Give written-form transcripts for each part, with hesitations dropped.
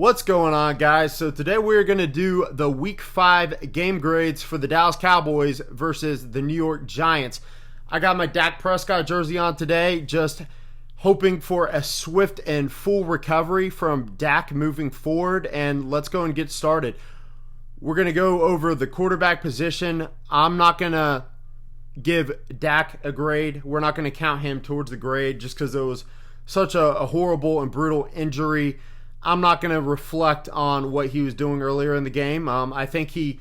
What's going on, guys? So today we're going to do the Week 5 game grades for the Dallas Cowboys versus the New York Giants. I got my Dak Prescott jersey on today, just hoping for a swift and full recovery from Dak moving forward, and let's go and get started. We're going to go over the quarterback position. I'm not going to give Dak a grade. We're not going to count him towards the grade just because it was such a horrible and brutal injury. I'm not going to reflect on what he was doing earlier in the game. I think he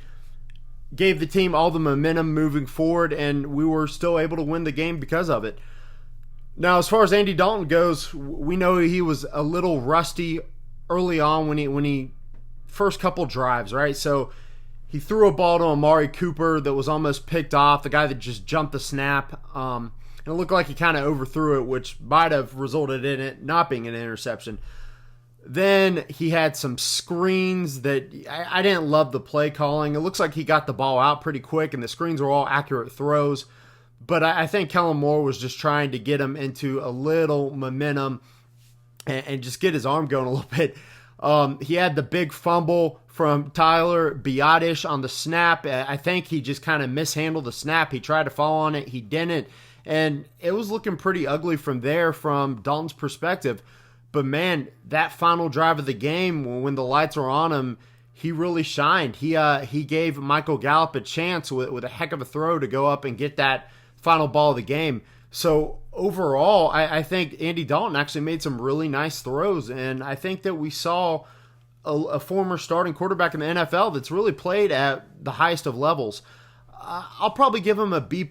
gave the team all the momentum moving forward, and we were still able to win the game because of it. Now, as far as Andy Dalton goes, we know he was a little rusty early on when he first couple drives, right? So he threw a ball to Amari Cooper that was almost picked off, the guy that just jumped the snap. And it looked like he kind of overthrew it, which might have resulted in it not being an interception. Then he had some screens that I didn't love the play calling. It looks like he got the ball out pretty quick, and the screens were all accurate throws. But I think Kellen Moore was just trying to get him into a little momentum and just get his arm going a little bit. He had the big fumble from Tyler Biadasz on the snap. I think he just kind of mishandled the snap. He tried to fall on it. He didn't. And it was looking pretty ugly from there from Dalton's perspective. But man, that final drive of the game, when the lights were on him, he really shined. He gave Michael Gallup a chance with a heck of a throw to go up and get that final ball of the game. So overall, I think Andy Dalton actually made some really nice throws, and I think that we saw a former starting quarterback in the NFL that's really played at the highest of levels. I'll probably give him a B+,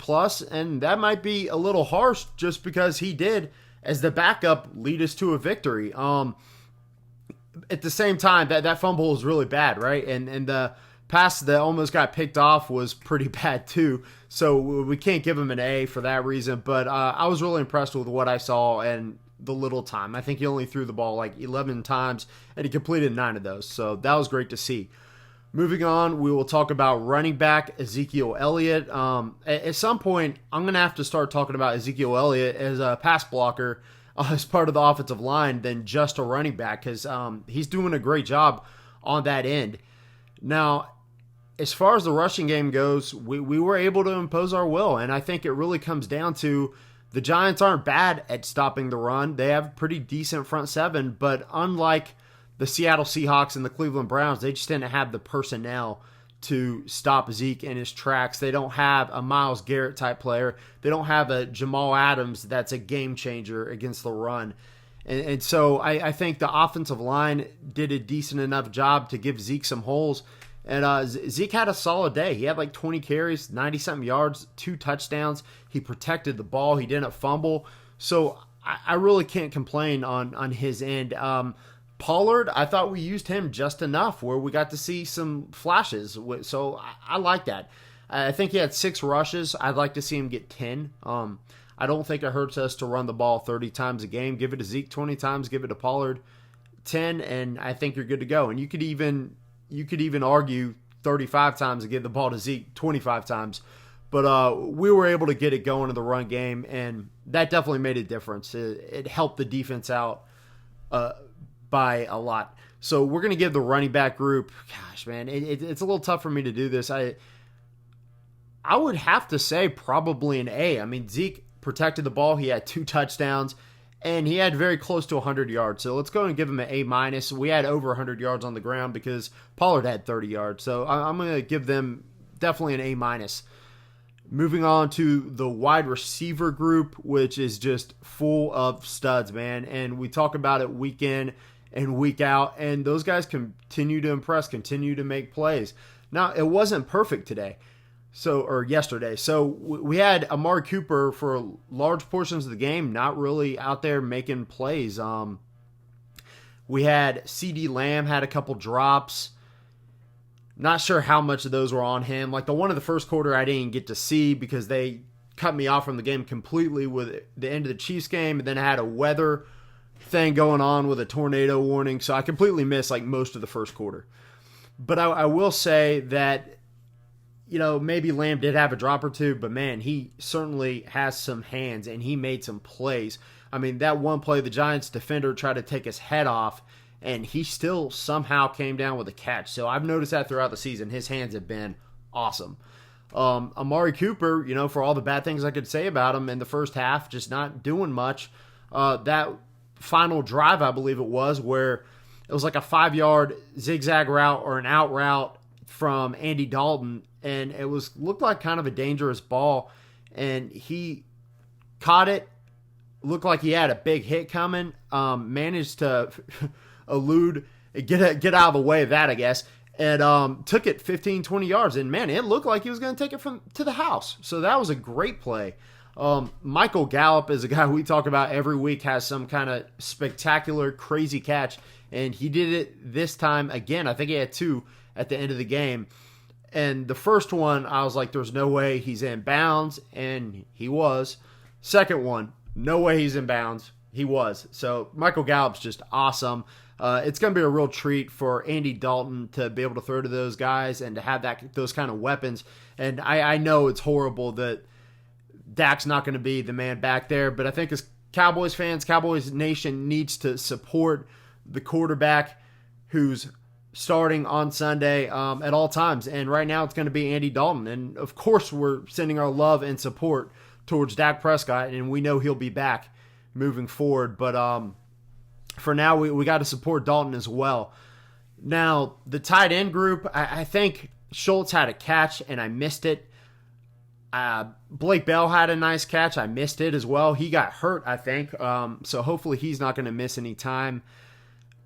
and that might be a little harsh just because he did, as the backup, lead us to a victory. At the same time, that fumble was really bad, right? And the pass that almost got picked off was pretty bad too. So we can't give him an A for that reason. But I was really impressed with what I saw and the little time. I think he only threw the ball like 11 times, and he completed 9 of those. So that was great to see. Moving on, we will talk about running back Ezekiel Elliott. At some point, I'm going to have to start talking about Ezekiel Elliott as a pass blocker as part of the offensive line than just a running back, because he's doing a great job on that end. Now, as far as the rushing game goes, we were able to impose our will, and I think it really comes down to the Giants aren't bad at stopping the run. They have a pretty decent front seven, but unlike the Seattle Seahawks and the Cleveland Browns, they just didn't have the personnel to stop Zeke in his tracks. They don't have a Myles Garrett type player. They don't have a Jamal Adams that's a game changer against the run. And so I think the offensive line did a decent enough job to give Zeke some holes. And Zeke had a solid day. He had like 20 carries, 90-something yards, 2 touchdowns. He protected the ball. He didn't fumble. So I really can't complain on his end. Pollard, I thought we used him just enough where we got to see some flashes. So I like that. I think he had 6 rushes. I'd like to see him get 10. I don't think it hurts us to run the ball 30 times a game. Give it to Zeke 20 times, give it to Pollard 10, and I think you're good to go. And you could even argue 35 times and give the ball to Zeke 25 times. But we were able to get it going in the run game, and that definitely made a difference. It helped the defense out by a lot. So we're going to give the running back group, gosh, man, it's a little tough for me to do this. I would have to say probably an A. I mean, Zeke protected the ball. He had 2 touchdowns, and he had very close to 100 yards. So let's go and give him an A-. We had over 100 yards on the ground because Pollard had 30 yards. So I'm going to give them definitely an A-. Moving on to the wide receiver group, which is just full of studs, man. And we talk about it week in and week out, and those guys continue to impress, continue to make plays. Now, it wasn't perfect yesterday. So we had Amari Cooper for large portions of the game, not really out there making plays. We had CeeDee Lamb had a couple drops. Not sure how much of those were on him. Like the one in the first quarter I didn't get to see because they cut me off from the game completely with the end of the Chiefs game, and then I had a weather thing going on with a tornado warning, so I completely missed like most of the first quarter. But I will say that, maybe Lamb did have a drop or two, but man, he certainly has some hands, and he made some plays. I mean, that one play, the Giants defender tried to take his head off, and he still somehow came down with a catch. So I've noticed that throughout the season. His hands have been awesome. Amari Cooper, for all the bad things I could say about him in the first half, just not doing much. That final drive, I believe it was, where it was like a 5-yard zigzag route or an out route from Andy Dalton, and it looked like kind of a dangerous ball, and he caught it. Looked like he had a big hit coming. Managed to get out of the way of that, I guess, and took it 15, 20 yards. And, man, it looked like he was going to take it to the house. So that was a great play. Michael Gallup is a guy we talk about every week, has some kind of spectacular, crazy catch, and he did it this time again. I think he had 2 at the end of the game. And the first one, I was like, there's no way he's in bounds, and he was. Second one, no way he's in bounds. He was. So Michael Gallup's just awesome. It's going to be a real treat for Andy Dalton to be able to throw to those guys and to have those kind of weapons. And I know it's horrible that Dak's not going to be the man back there, but I think as Cowboys fans, Cowboys Nation needs to support the quarterback who's starting on Sunday at all times. And right now it's going to be Andy Dalton. And, of course, we're sending our love and support towards Dak Prescott, and we know he'll be back moving forward. But for now, we got to support Dalton as well. Now, the tight end group, I think Schultz had a catch, and I missed it. Blake Bell had a nice catch. I missed it as well. He got hurt, I think. So hopefully he's not going to miss any time.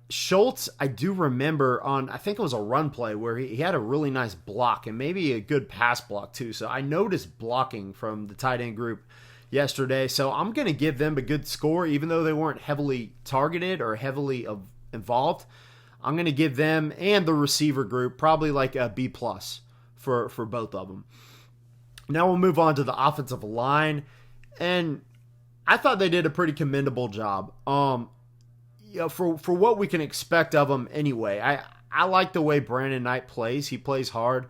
Schultz, I do remember I think it was a run play where he had a really nice block and maybe a good pass block too. So I noticed blocking from the tight end group yesterday. So I'm going to give them a good score, even though they weren't heavily targeted or heavily involved. I'm going to give them and the receiver group probably like a B+ for both of them. Now we'll move on to the offensive line, and I thought they did a pretty commendable job. For what we can expect of them anyway. I like the way Brandon Knight plays. He plays hard.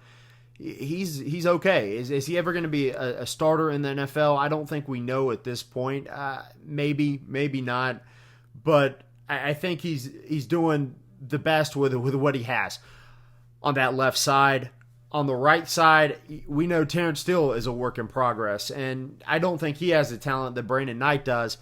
He's okay. Is he ever going to be a starter in the NFL? I don't think we know at this point. Maybe not. But I think he's doing the best with what he has on that left side. On the right side, we know Terrence Steele is a work in progress, and I don't think he has the talent that Brandon Knight does.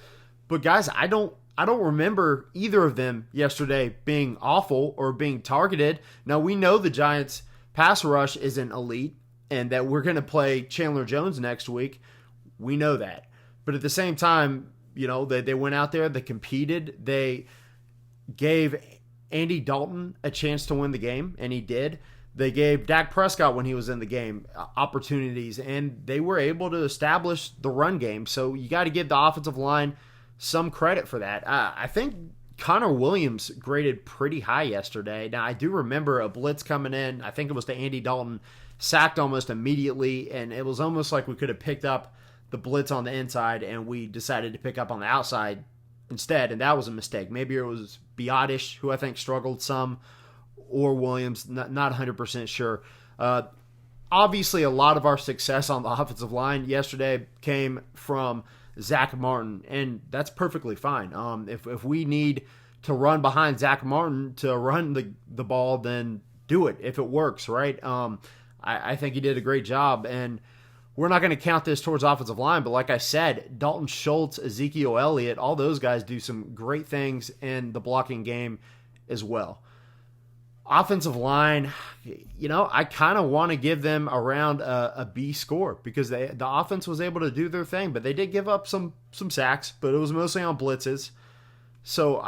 But guys, I don't remember either of them yesterday being awful or being targeted. Now, we know the Giants' pass rush isn't elite and that we're going to play Chandler Jones next week. We know that. But at the same time, they went out there, they competed, they gave Andy Dalton a chance to win the game, and he did. They gave Dak Prescott, when he was in the game, opportunities, and they were able to establish the run game. So you got to give the offensive line some credit for that. I think Connor Williams graded pretty high yesterday. Now, I do remember a blitz coming in. I think it was to Andy Dalton, sacked almost immediately, and it was almost like we could have picked up the blitz on the inside, and we decided to pick up on the outside instead, and that was a mistake. Maybe it was Biotish, who I think struggled some, or Williams, not 100% sure. Obviously, a lot of our success on the offensive line yesterday came from Zach Martin, and that's perfectly fine. If we need to run behind Zach Martin to run the ball, then do it if it works, right? I think he did a great job, and we're not going to count this towards offensive line, but like I said, Dalton Schultz, Ezekiel Elliott, all those guys do some great things in the blocking game as well. Offensive line, I kind of want to give them around a B score because the offense was able to do their thing, but they did give up some sacks, but it was mostly on blitzes. So,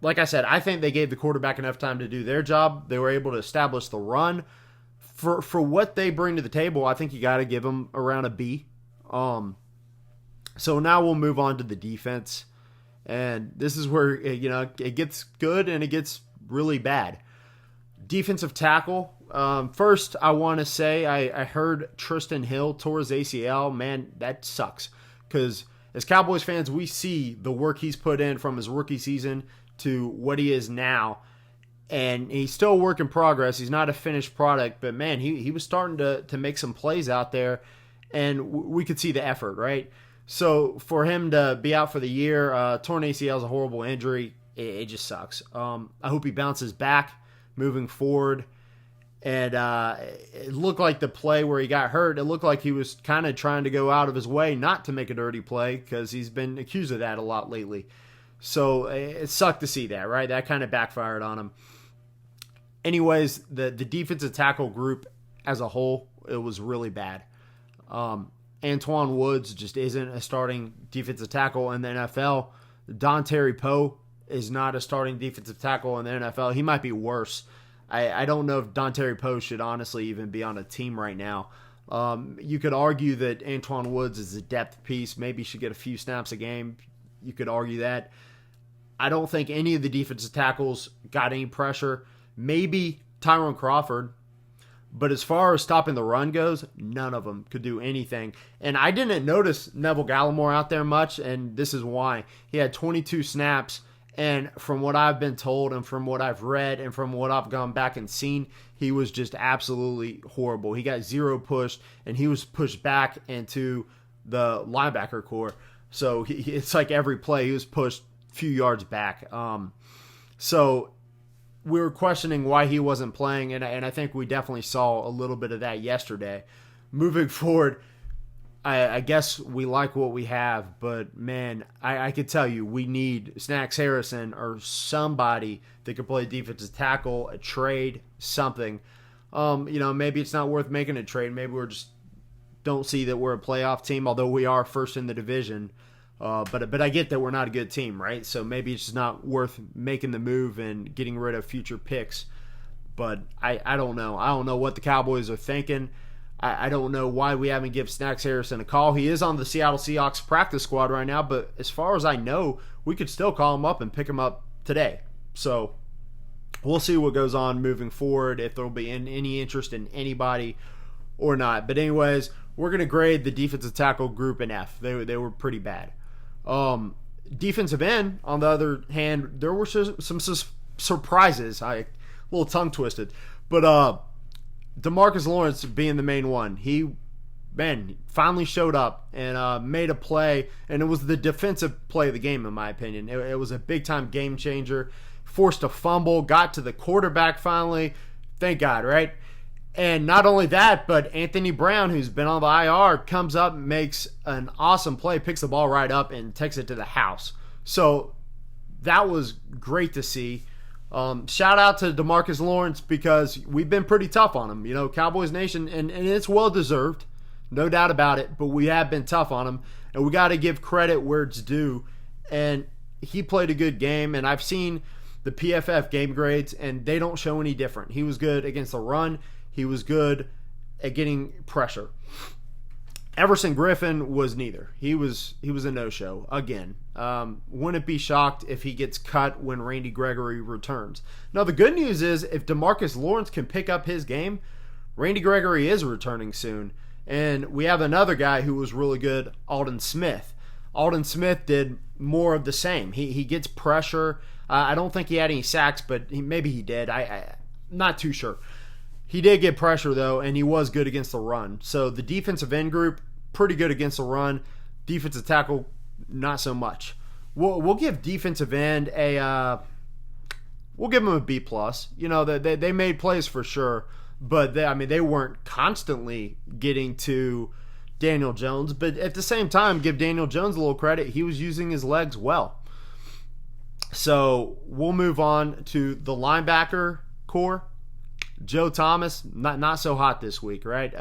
like I said, I think they gave the quarterback enough time to do their job. They were able to establish the run. For what they bring to the table, I think you got to give them around a B. So now we'll move on to the defense, and this is where it gets good and it gets really bad. Defensive tackle. First, I want to say I heard Tristan Hill tore his ACL. Man, that sucks. Because as Cowboys fans, we see the work he's put in from his rookie season to what he is now. And he's still a work in progress. He's not a finished product. But, man, he was starting to make some plays out there. And we could see the effort, right? So for him to be out for the year, torn ACL is a horrible injury. it just sucks. I hope he bounces back moving forward. And it looked like the play where he got hurt, it looked like he was kind of trying to go out of his way not to make a dirty play because he's been accused of that a lot lately. So it sucked to see that, right? That kind of backfired on him. Anyways, the defensive tackle group as a whole, it was really bad. Antoine Woods just isn't a starting defensive tackle in the NFL. Dontari Poe is not a starting defensive tackle in the NFL. He might be worse. I don't know if Dontari Poe should honestly even be on a team right now. You could argue that Antoine Woods is a depth piece. Maybe he should get a few snaps a game. You could argue that. I don't think any of the defensive tackles got any pressure. Maybe Tyrone Crawford. But as far as stopping the run goes, none of them could do anything. And I didn't notice Neville Gallimore out there much, and this is why. He had 22 snaps. And from what I've been told and from what I've read and from what I've gone back and seen, he was just absolutely horrible. He got 0 pushed, and he was pushed back into the linebacker core. So it's like every play he was pushed a few yards back. So we were questioning why he wasn't playing, and I think we definitely saw a little bit of that yesterday. Moving forward, I guess we like what we have, but man, I could tell you we need Snacks Harrison or somebody that could play defensive tackle, a trade, something. Maybe it's not worth making a trade. Maybe we're just don't see that we're a playoff team, although we are first in the division. But I get that we're not a good team, right? So maybe it's just not worth making the move and getting rid of future picks. But I don't know. I don't know what the Cowboys are thinking. I don't know why we haven't given Snacks Harrison a call. He is on the Seattle Seahawks practice squad right now, but as far as I know, we could still call him up and pick him up today. So we'll see what goes on moving forward, if there will be any interest in anybody or not. But anyways, we're going to grade the defensive tackle group an F. They were pretty bad. Defensive end, on the other hand, there were some surprises. A little tongue twisted. But DeMarcus Lawrence being the main one. He finally showed up and made a play, and it was the defensive play of the game, in my opinion. It was a big-time game changer. Forced a fumble, got to the quarterback finally. Thank God, right? And not only that, but Anthony Brown, who's been on the IR, comes up, makes an awesome play, picks the ball right up, and takes it to the house. So that was great to see. Shout out to DeMarcus Lawrence because we've been pretty tough on him. Cowboys Nation, and it's well-deserved, no doubt about it, but we have been tough on him, and we got to give credit where it's due. And he played a good game, and I've seen the PFF game grades, and they don't show any different. He was good against the run. He was good at getting pressure. Everson Griffin was neither. He was a no-show again. Wouldn't be shocked if he gets cut when Randy Gregory returns. Now the good news is if DeMarcus Lawrence can pick up his game, Randy Gregory is returning soon. And we have another guy who was really good, Aldon Smith. Aldon Smith did more of the same. He gets pressure. I don't think he had any sacks, but maybe he did. I'm not too sure. He did get pressure, though, and he was good against the run. So the defensive end group, pretty good against the run. Defensive tackle, not so much. We'll give defensive end we'll give them a B+. They made plays for sure, but they weren't constantly getting to Daniel Jones. But at the same time, give Daniel Jones a little credit. He was using his legs well. So we'll move on to the linebacker core. Joe Thomas, not so hot this week, right?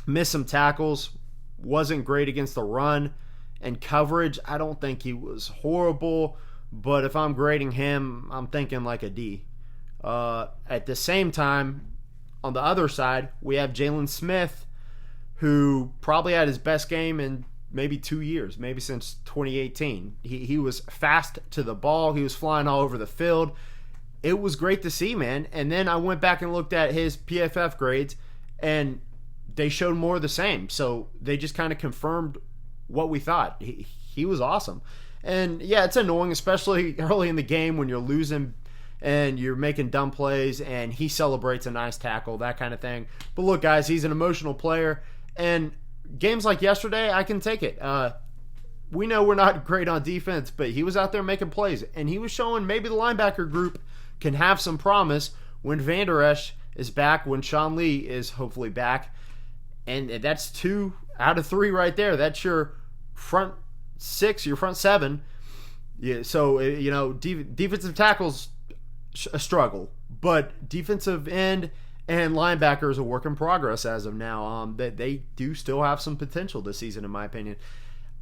Missed some tackles, wasn't great against the run and coverage. I don't think he was horrible, but if I'm grading him, I'm thinking like a D. At the same time, on the other side, we have Jalen Smith, who probably had his best game in maybe 2 years, maybe since 2018. He was fast to the ball. He was flying all over the field. It was great to see, man. And then I went back and looked at his PFF grades, and they showed more of the same. So they just kind of confirmed what we thought. He was awesome. And, yeah, it's annoying, especially early in the game when you're losing and you're making dumb plays and he celebrates a nice tackle, that kind of thing. But, look, guys, he's an emotional player. And games like yesterday, I can take it. we know we're not great on defense, but he was out there making plays, and he was showing maybe the linebacker group can have some promise when Van Der Esch is back, when Sean Lee is hopefully back. And that's 2 out of 3 right there. That's your front 6, your front 7. Yeah, so, defensive tackles a struggle, but defensive end and linebacker is a work in progress as of now. They do still have some potential this season, in my opinion.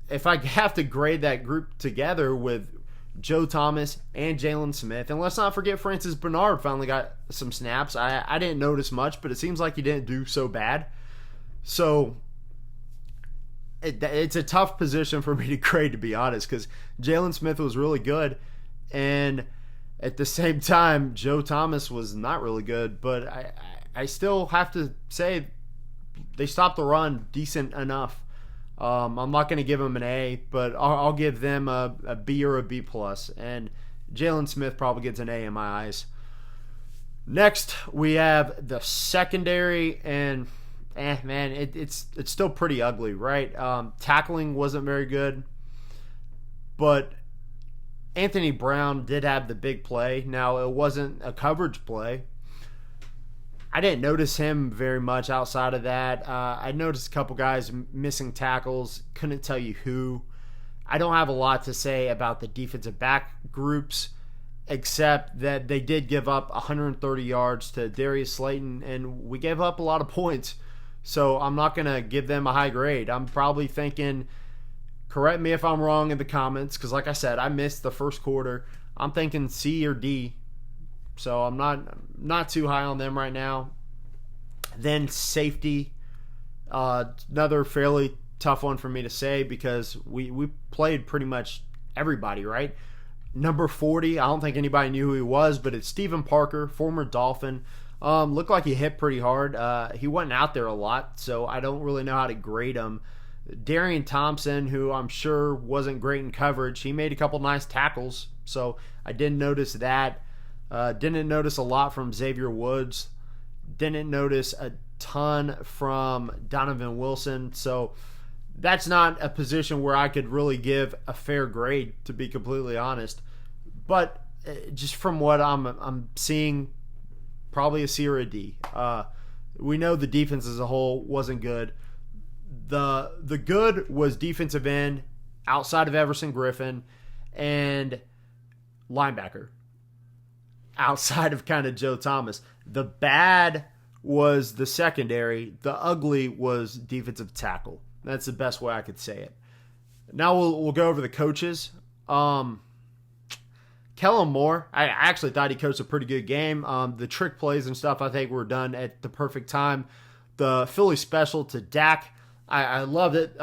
If I have to grade that group together with Joe Thomas and Jalen Smith, and let's not forget Francis Bernard finally got some snaps. I didn't notice much, but it seems like he didn't do so bad. So it's a tough position for me to grade, to be honest, because Jalen Smith was really good, and at the same time, Joe Thomas was not really good. But I still have to say they stopped the run decent enough. I'm not going to give them an A, but I'll give them a B or a B plus. And Jalen Smith probably gets an A in my eyes. Next, we have the secondary, and man, it's still pretty ugly, right? Tackling wasn't very good, but Anthony Brown did have the big play. Now, it wasn't a coverage play. I didn't notice him very much outside of that. I noticed a couple guys missing tackles. Couldn't tell you who. I don't have a lot to say about the defensive back groups, except that they did give up 130 yards to Darius Slayton, and we gave up a lot of points. So I'm not going to give them a high grade. I'm probably thinking, correct me if I'm wrong in the comments, because like I said, I missed the first quarter. I'm thinking C or D. So I'm not too high on them right now. Then safety, another fairly tough one for me to say because we played pretty much everybody, right? Number 40, I don't think anybody knew who he was, but it's Steven Parker, former Dolphin. Looked like he hit pretty hard. He wasn't out there a lot, so I don't really know how to grade him. Darian Thompson, who I'm sure wasn't great in coverage, he made a couple nice tackles, so I didn't notice that. Didn't notice a lot from Xavier Woods. Didn't notice a ton from Donovan Wilson. So that's not a position where I could really give a fair grade, to be completely honest. But just from what I'm seeing, probably a C or a D. We know the defense as a whole wasn't good. The good was defensive end, outside of Everson Griffin, and linebacker, outside of kind of Joe Thomas. The bad was the secondary. The ugly was defensive tackle. That's the best way I could say it. Now we'll go over the coaches. Kellen Moore, I actually thought he coached a pretty good game. The trick plays and stuff I think were done at the perfect time. The Philly special to Dak, I loved it.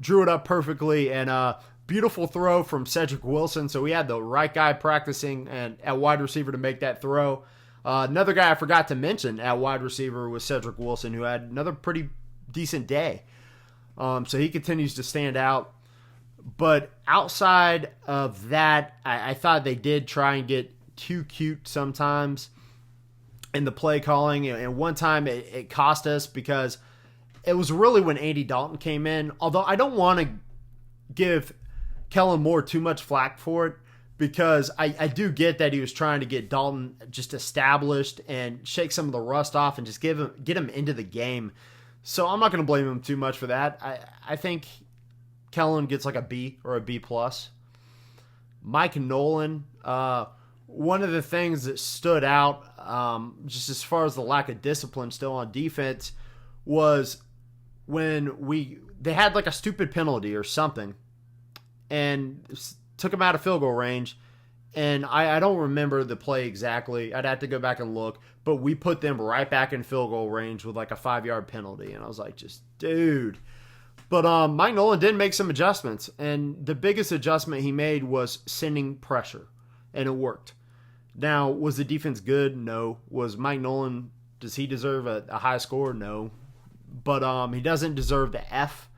Drew it up perfectly, and beautiful throw from Cedric Wilson. So we had the right guy practicing and at wide receiver to make that throw. Another guy I forgot to mention at wide receiver was Cedric Wilson, who had another pretty decent day. So he continues to stand out. But outside of that, I thought they did try and get too cute sometimes in the play calling. And one time it cost us because it was really when Andy Dalton came in. Although I don't want to give Kellen Moore too much flack for it, because I do get that he was trying to get Dalton just established and shake some of the rust off and just get him into the game. So I'm not going to blame him too much for that. I think Kellen gets like a B or a B plus. Mike Nolan, one of the things that stood out, just as far as the lack of discipline still on defense, was when they had like a stupid penalty or something, and took him out of field goal range. And I don't remember the play exactly. I'd have to go back and look. But we put them right back in field goal range with like a 5-yard penalty. And I was like, just, dude. But Mike Nolan did make some adjustments. And the biggest adjustment he made was sending pressure. And it worked. Now, was the defense good? No. Was Mike Nolan, does he deserve a high score? No. But he doesn't deserve the F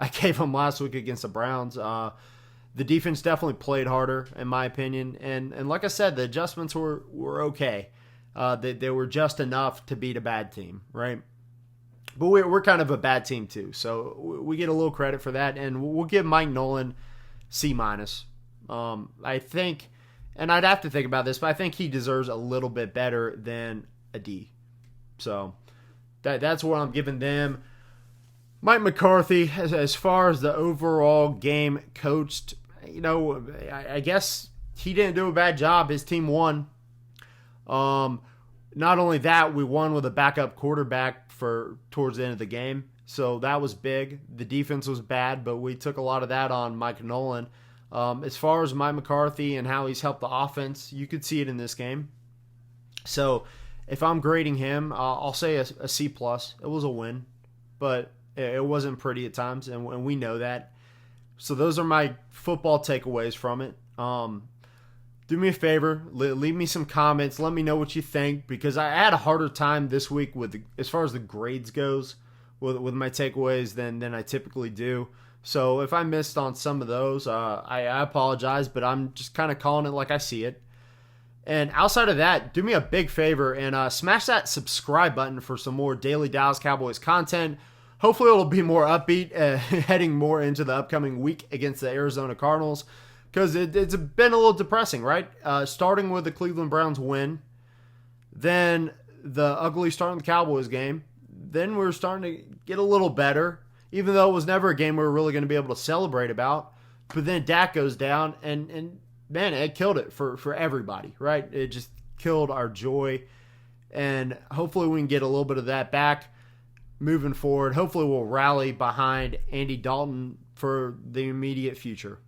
I gave him last week against the Browns. The defense definitely played harder, in my opinion. And like I said, the adjustments were okay. They were just enough to beat a bad team, right? But we're kind of a bad team too. So we get a little credit for that. And we'll give Mike Nolan C minus. I think, and I'd have to think about this, but I think he deserves a little bit better than a D. So that's what I'm giving them. Mike McCarthy, as far as the overall game coached, I guess he didn't do a bad job. His team won. Not only that, we won with a backup quarterback for towards the end of the game. So that was big. The defense was bad, but we took a lot of that on Mike Nolan. As far as Mike McCarthy and how he's helped the offense, you could see it in this game. So if I'm grading him, I'll say a C+. It was a win, but it wasn't pretty at times, and we know that. So those are my football takeaways from it. Do me a favor, leave me some comments. Let me know what you think, because I had a harder time this week as far as the grades goes with my takeaways than I typically do. So if I missed on some of those, I apologize, but I'm just kind of calling it like I see it. And outside of that, do me a big favor and smash that subscribe button for some more daily Dallas Cowboys content. Hopefully it'll be more upbeat, heading more into the upcoming week against the Arizona Cardinals, because it's been a little depressing, right? Starting with the Cleveland Browns win, then the ugly start in the Cowboys game, then we're starting to get a little better, even though it was never a game we were really going to be able to celebrate about. But then Dak goes down, and man, it killed it for everybody, right? It just killed our joy, and hopefully we can get a little bit of that back moving forward. Hopefully we'll rally behind Andy Dalton for the immediate future.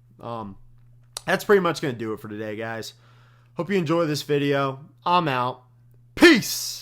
That's pretty much going to do it for today, guys. Hope you enjoy this video. I'm out. Peace!